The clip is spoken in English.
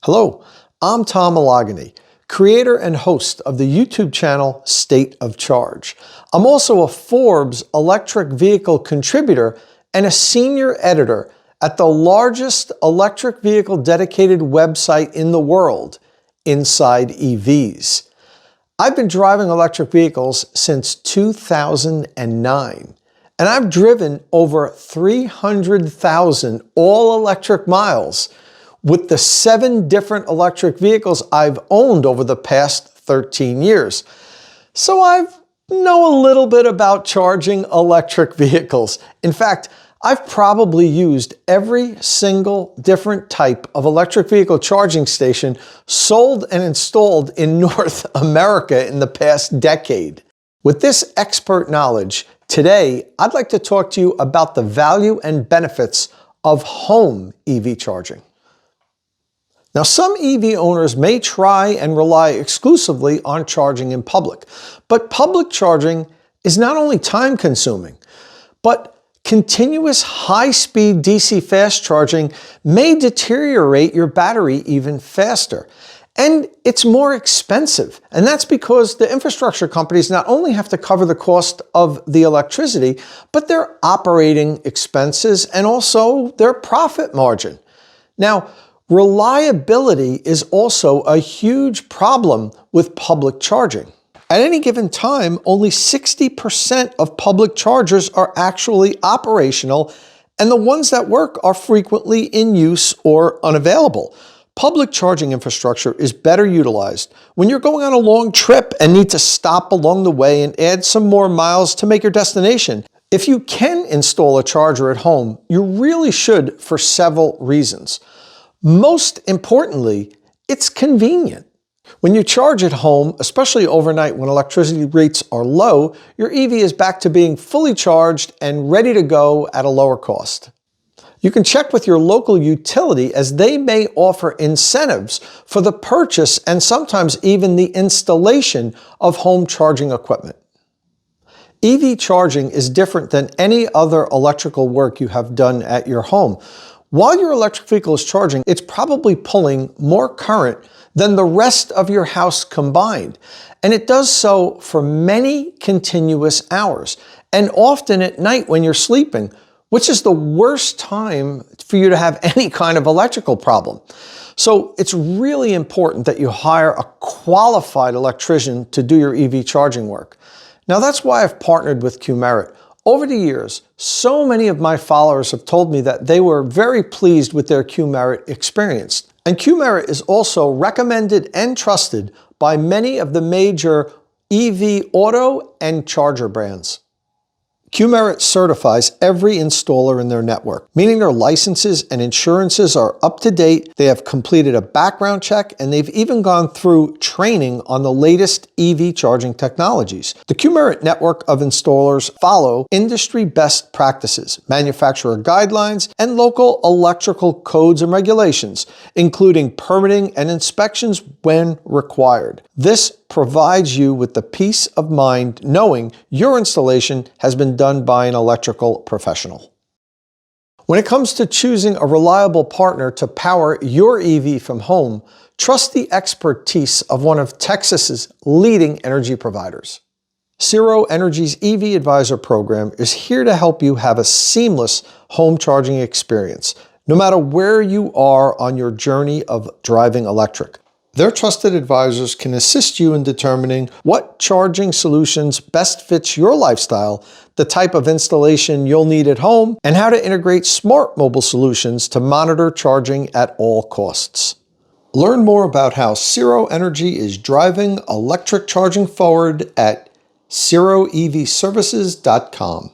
Hello, I'm Tom Malagany, creator and host of the YouTube channel State of Charge. I'm also a Forbes electric vehicle contributor and a senior editor at the largest electric vehicle dedicated website in the world, Inside EVs. I've been driving electric vehicles since 2009, and I've driven over 300,000 all-electric miles with the 7 different electric vehicles I've owned over the past 13 years. So I know a little bit about charging electric vehicles. In fact, I've probably used every single different type of electric vehicle charging station sold and installed in North America in the past decade. With this expert knowledge, today I'd like to talk to you about the value and benefits of home EV charging. Now, some EV owners may try and rely exclusively on charging in public, but public charging is not only time-consuming, but continuous high-speed DC fast charging may deteriorate your battery even faster. And it's more expensive. And that's because the infrastructure companies not only have to cover the cost of the electricity, but their operating expenses and also their profit margin. Now, reliability is also a huge problem with public charging. At any given time, only 60% of public chargers are actually operational, and the ones that work are frequently in use or unavailable. Public charging infrastructure is better utilized when you're going on a long trip and need to stop along the way and add some more miles to make your destination. If you can install a charger at home, you really should for several reasons. Most importantly, it's convenient. When you charge at home, especially overnight when electricity rates are low, your EV is back to being fully charged and ready to go at a lower cost. You can check with your local utility as they may offer incentives for the purchase and sometimes even the installation of home charging equipment. EV charging is different than any other electrical work you have done at your home. While your electric vehicle is charging, it's probably pulling more current than the rest of your house combined. And it does so for many continuous hours, and often at night when you're sleeping, which is the worst time for you to have any kind of electrical problem. So it's really important that you hire a qualified electrician to do your EV charging work. Now that's why I've partnered with Qmerit. Over the years, so many of my followers have told me that they were very pleased with their Qmerit experience. And Qmerit is also recommended and trusted by many of the major EV auto and charger brands. Qmerit certifies every installer in their network, meaning their licenses and insurances are up to date, they have completed a background check, and they've even gone through training on the latest EV charging technologies. The Qmerit network of installers follow industry best practices, manufacturer guidelines, and local electrical codes and regulations, including permitting and inspections when required. This provides you with the peace of mind knowing your installation has been done by an electrical professional. When it comes to choosing a reliable partner to power your EV from home, trust the expertise of one of Texas's leading energy providers. Cirro Energy's EV Advisor program is here to help you have a seamless home charging experience, no matter where you are on your journey of driving electric. Their trusted advisors can assist you in determining what charging solutions best fits your lifestyle, the type of installation you'll need at home, and how to integrate smart mobile solutions to monitor charging at all costs. Learn more about how Cirro Energy is driving electric charging forward at CirroEVServices.com.